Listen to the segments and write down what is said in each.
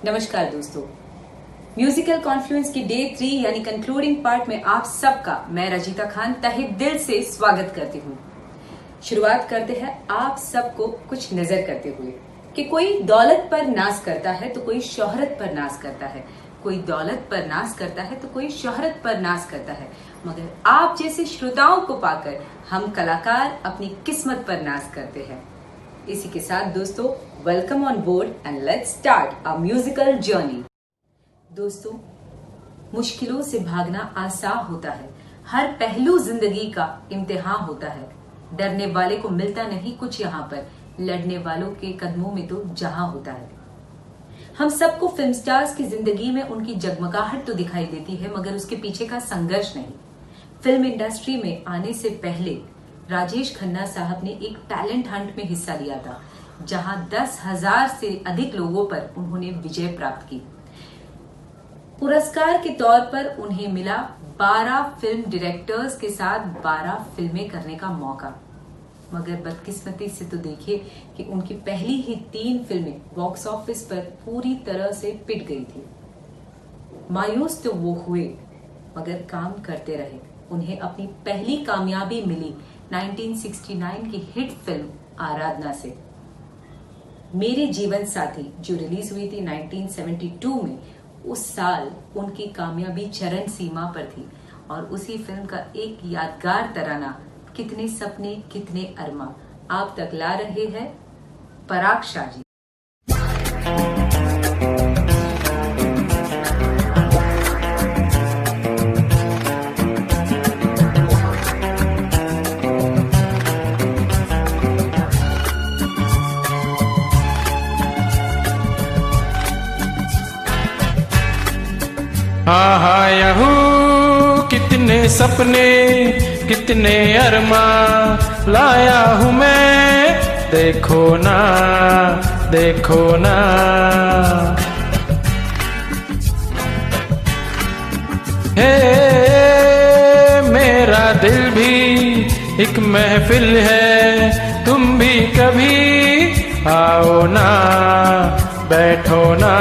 नमस्कार दोस्तों, musical Confluence की डे 3 यानी कंक्लूडिंग पार्ट में आप सबका मैं रजीता खान तहे दिल से स्वागत करती हूँ। शुरुआत करते हैं आप सबको कुछ नजर करते हुए कि कोई दौलत पर नाज करता है तो कोई शोहरत पर नाज करता है, कोई दौलत पर नाज करता है तो कोई शोहरत पर नाज करता है, मगर आप जैसे श्रोताओं को पाकर हम कलाकार अपनी किस्मत पर नाज करते हैं। इसी के साथ दोस्तों, welcome on board and let's start a musical journey. दोस्तों, मुश्किलों से भागना आसान होता है, हर पहलू जिंदगी का इम्तिहान होता है। डरने वाले को मिलता नहीं कुछ यहाँ पर, लड़ने वालों के कदमों में तो जहां होता है। हम सबको फिल्म स्टार्स की जिंदगी में उनकी जगमगाहट तो दिखाई देती है, मगर उसके पीछे का संघर्ष नहीं। फिल्म इंडस्ट्री में आने से पहले राजेश खन्ना साहब ने एक टैलेंट हंट में हिस्सा लिया था, जहां 10,000 से अधिक लोगों पर उन्होंने विजय प्राप्त की। पुरस्कार के तौर पर उन्हें मिला 12 फिल्म डायरेक्टर्स के साथ 12 फिल्में करने का मौका, मगर बदकिस्मती से तो देखिए कि उनकी पहली ही 3 फिल्में बॉक्स ऑफिस पर पूरी तरह से पिट गई थी। मायूस तो वो हुए, मगर काम करते रहे। उन्हें अपनी पहली कामयाबी मिली 1969 की हिट फिल्म आराधना से। मेरे जीवन साथी जो रिलीज हुई थी 1972 में, उस साल उनकी कामयाबी चरण सीमा पर थी, और उसी फिल्म का एक यादगार तराना कितने सपने कितने अरमा आप तक ला रहे हैं पराग शाह जी। हाँ यहू कितने सपने कितने अरमा लाया हूँ मैं, देखो ना देखो ना। हे मेरा दिल भी एक महफिल है, तुम भी कभी आओ ना, बैठो ना।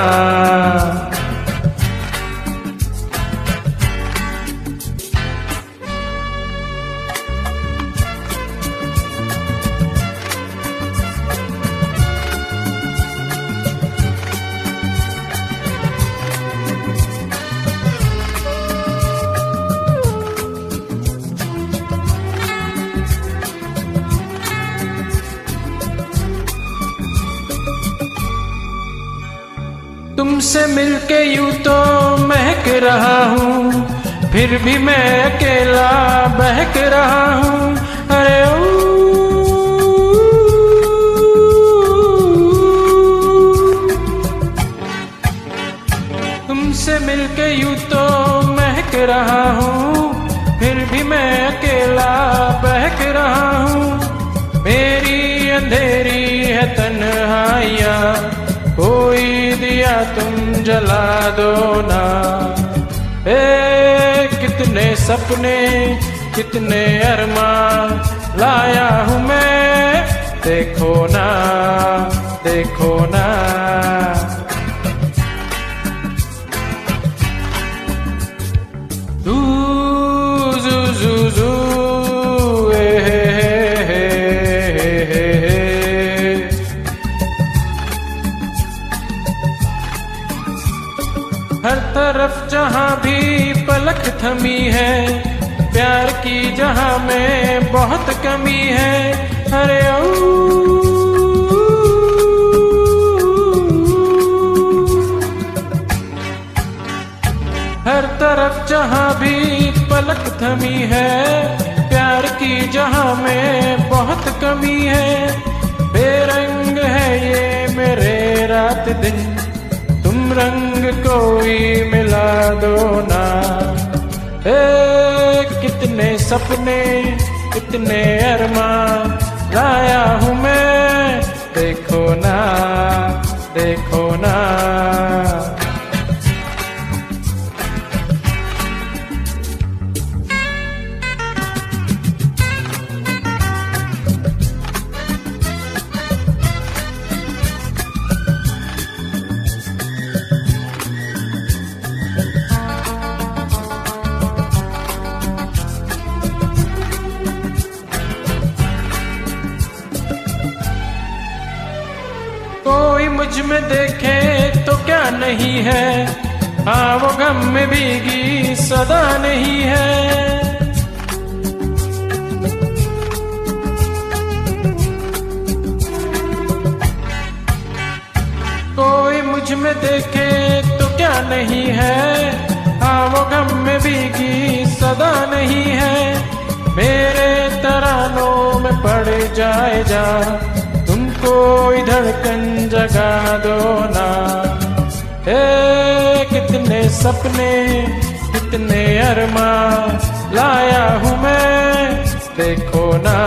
तुमसे मिलके यूं तो महक रहा हूँ, फिर भी मैं अकेला बहक रहा हूँ। अरे तुमसे मिलके यूं तो महक रहा हूँ, फिर भी मैं अकेला बहक रहा हूँ। मेरी अंधेरी है तन्हाइयाँ, कोई दिया तुम जला दो ना। कितने सपने कितने अरमान लाया हूँ मैं, देखो ना देखो ना। हर तरफ जहाँ भी पलक थमी है, प्यार की जहाँ में बहुत कमी है। अरे हर तरफ जहाँ भी पलक थमी है, प्यार की जहाँ में बहुत कमी है। बेरंग है ये मेरे रात दिन, तुम रंग कोई मिला दो ना। कितने सपने कितने अरमान लाया हूँ मैं, देखो ना देखो ना। मुझ में देखे तो क्या नहीं है, हाँ वो गम में भीगी सदा नहीं है। कोई मुझ में देखे तो क्या नहीं है, हाँ वो गम में भीगी सदा नहीं है। मेरे तरानों में पड़ जाए जा, तुमको धड़कन जगा दो ना। कितने सपने कितने अरमान लाया हूँ मैं, देखो ना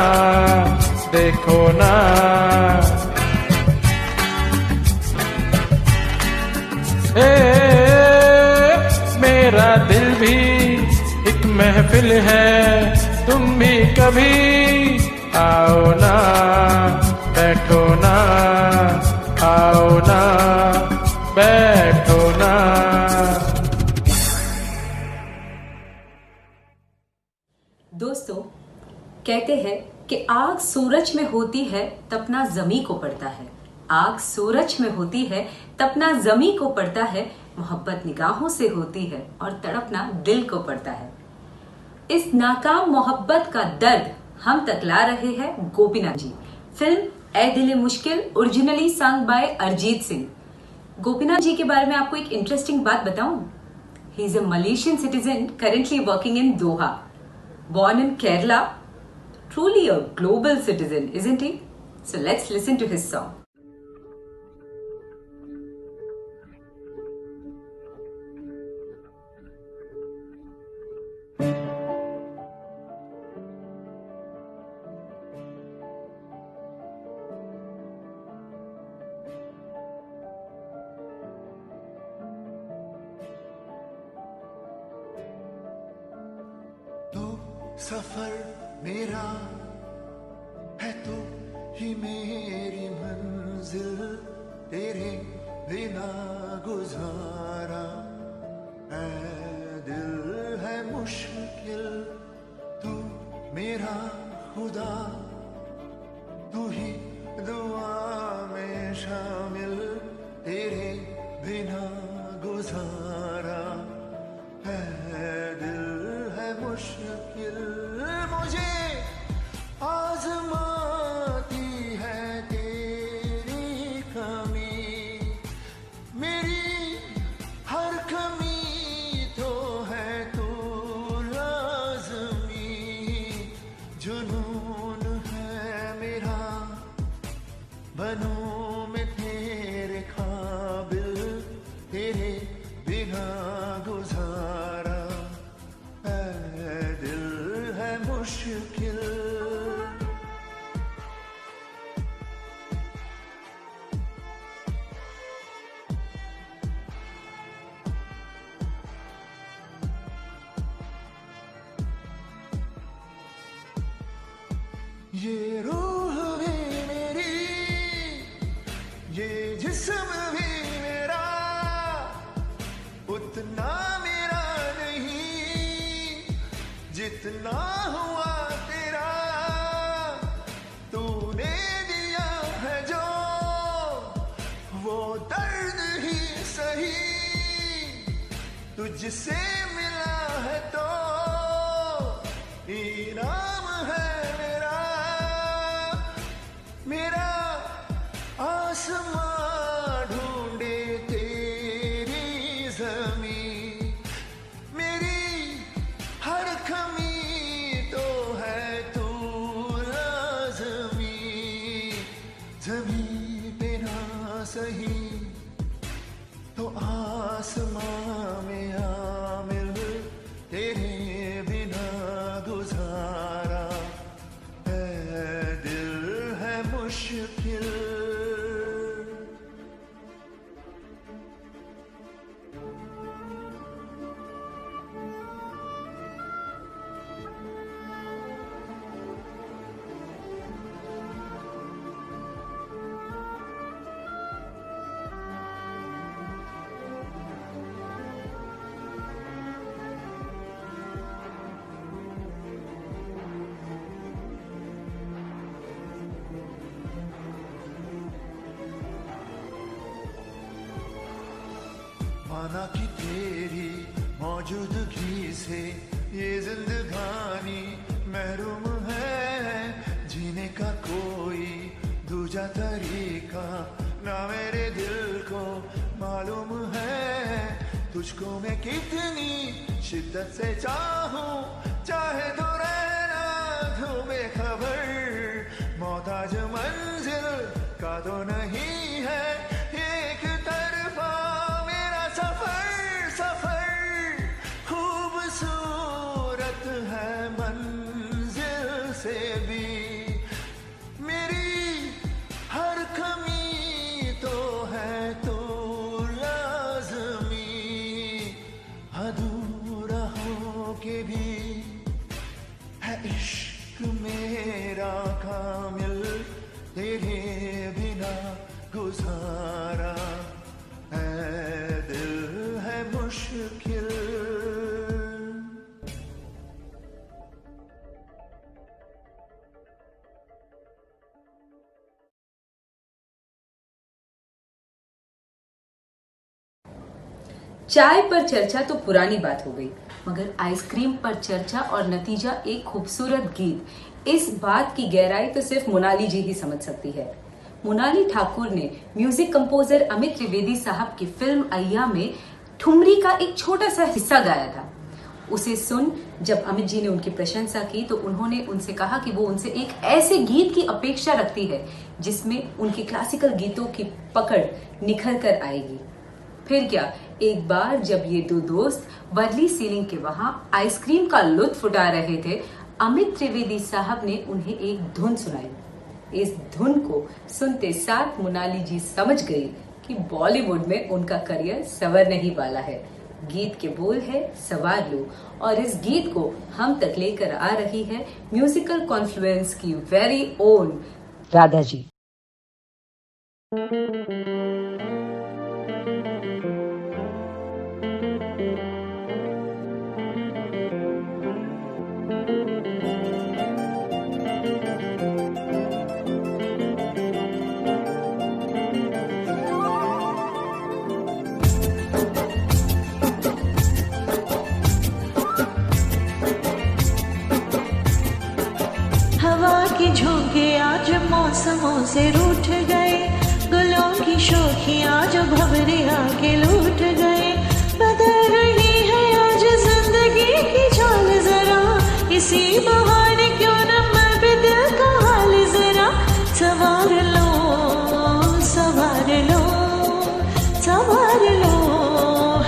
देखो ना। मेरा दिल भी एक महफिल है, तुम भी कभी आओ ना, बैठो ना, आओ ना, बैठो ना। दोस्तों, कहते हैं कि आग सूरज में होती है तपना जमी को पड़ता है, आग सूरज में होती है तपना जमी को पड़ता है, मोहब्बत निगाहों से होती है और तड़पना दिल को पड़ता है। इस नाकाम मोहब्बत का दर्द हम तकला रहे हैं गोपीनाथ जी। फिल्म ए दिल Mushkil originally sung by Arijit Singh. Gopinath ji के बारे में आपको एक इंटरेस्टिंग बात बताऊं। He is a Malaysian citizen currently working in Doha, born in Kerala, truly a global citizen, isn't he? So let's listen to his song. सफर मेरा है तू ही मेरी मंजिल, तेरे बिना गुजारा है दिल है मुश्किल। तू मेरा खुदा, तू ही दुआ में शामिल, तेरे बिना गुजारा है दिल है मुश्किल। मुझे आजमाती है तेरी कमी, मेरी हर कमी तो है तू लाज़मी। जुनून है मेरा बनूं मैं तेरे काबिल, तेरे बिना गुजारा दिल है मुश्किल। ये रूह भी मेरी, ये जिस्म भी मेरा, उतना मेरा नहीं जितना हुआ तेरा। तूने दिया है जो वो दर्द ही सही, तुझसे मिला है तो इनाम है मेरा। मेरा आसमां ढूंढे तेरी ज़मीं, मेरी हर कमी तो है तू लाज़मी। ज़मीं पे ना सही तो आसमां में आमिल, तेरे बिना गुजारा है दिल है मुश्किल। माना कि तेरी मौजूदगी से ये जिंदगानी महरूम है, जीने का कोई दूजा तरीका ना मेरे दिल को मालूम है। तुझको मैं कितनी शिद्दत से चाहूं, चाहे तो रहना तू बेखबर, मोहताज मंजिल का तो नहीं है एक तरफा मेरा सफर। सफर खूबसूरत है मंजिल से भी, मेरी हर कमी तो है तो लाज़मी, अधूरा हो के भी है इश्क मेरा कामिल, तेरे बिना गुजारा है दिल है मुश्किल। चाय पर चर्चा तो पुरानी बात हो गई, मगर आइसक्रीम पर चर्चा और नतीजा एक खूबसूरत गीत। इस बात की गहराई तो सिर्फ मोनाली जी ही समझ सकती है। मोनाली ठाकुर ने म्यूजिक कंपोजर अमित त्रिवेदी साहब की फिल्म अय्या में ठुमरी का एक छोटा सा हिस्सा गाया था। उसे सुन जब अमित जी ने उनकी प्रशंसा की तो उन्होंने उनसे कहा कि वो उनसे एक ऐसे गीत की अपेक्षा रखती है जिसमें उनके क्लासिकल गीतों की पकड़ निखर कर आएगी। फिर क्या, एक बार जब ये दो दोस्त वर्ली सीलिंग के वहां आइसक्रीम का लुत्फ उठा रहे थे, अमित त्रिवेदी साहब ने उन्हें एक धुन सुनाई। इस धुन को सुनते साथ मोनाली जी समझ गई कि बॉलीवुड में उनका करियर संवरने ही वाला है। गीत के बोल है सवार लो, और इस गीत को हम तक लेकर आ रही है म्यूजिकल कॉन्फ्लुएंस की वेरी ओन राधा जी। झोंके आज मौसमों से रूठ गए, गुलों की शोखियां जो भंवरे आके लूट गए। बदल रही है आज जिंदगी की चाल जरा, इसी बहाने क्यों न मैं भी दिल का हाल जरा सवार लो, सवार लो, सवार लो,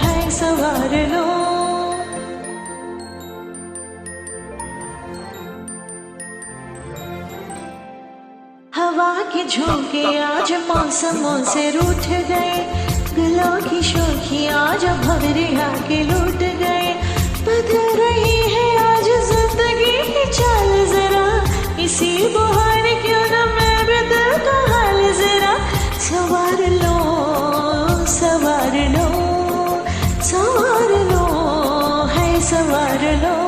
है सवार लो। हवा के झोंके आज मौसमों से रूठ गए, गुलों की शोखियां जो भंवरे आके लूट गए। बदल रही है आज जिंदगी की चाल जरा, इसी बहाने क्यों न मैं भी दिल का हाल जरा सवार लो, सवार लो, सवार लो, है सवार लो।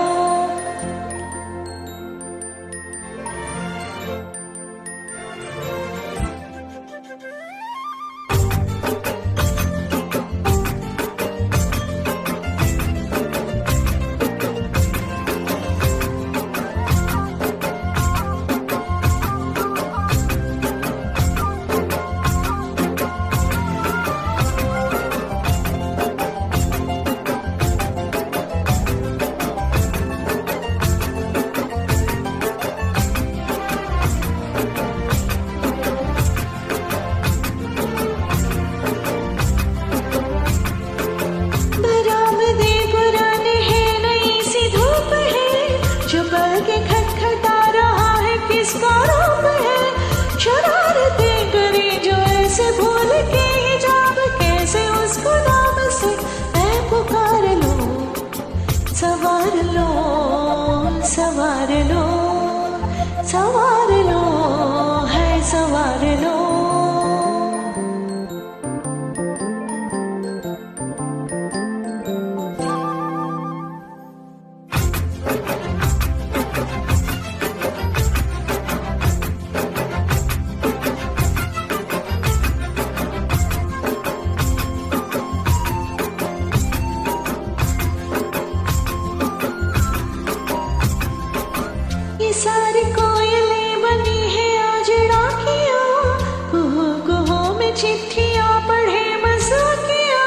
चिट्ठियां पढ़े मजाकिया,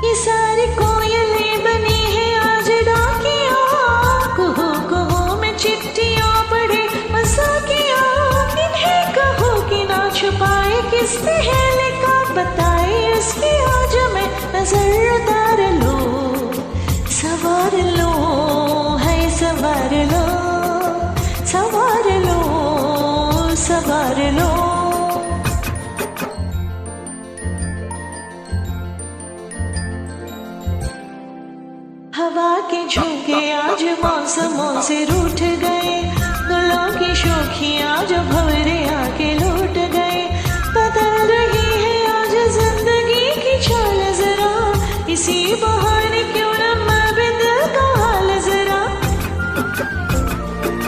ये सारी कोयलें बनी है आज डाकिया। कहो कहो में चिट्ठियां पढ़े मजाकिया, इन्हें कहो कि ना छुपाए किस पहले का बताए उसकी आज मैं नजर उतार लो, सवार लो है सवार लो, सवार लो सवार लो। हवा के झोंके आज मौसमों से रूठ गए, गुलों की शोखियां जो भंवर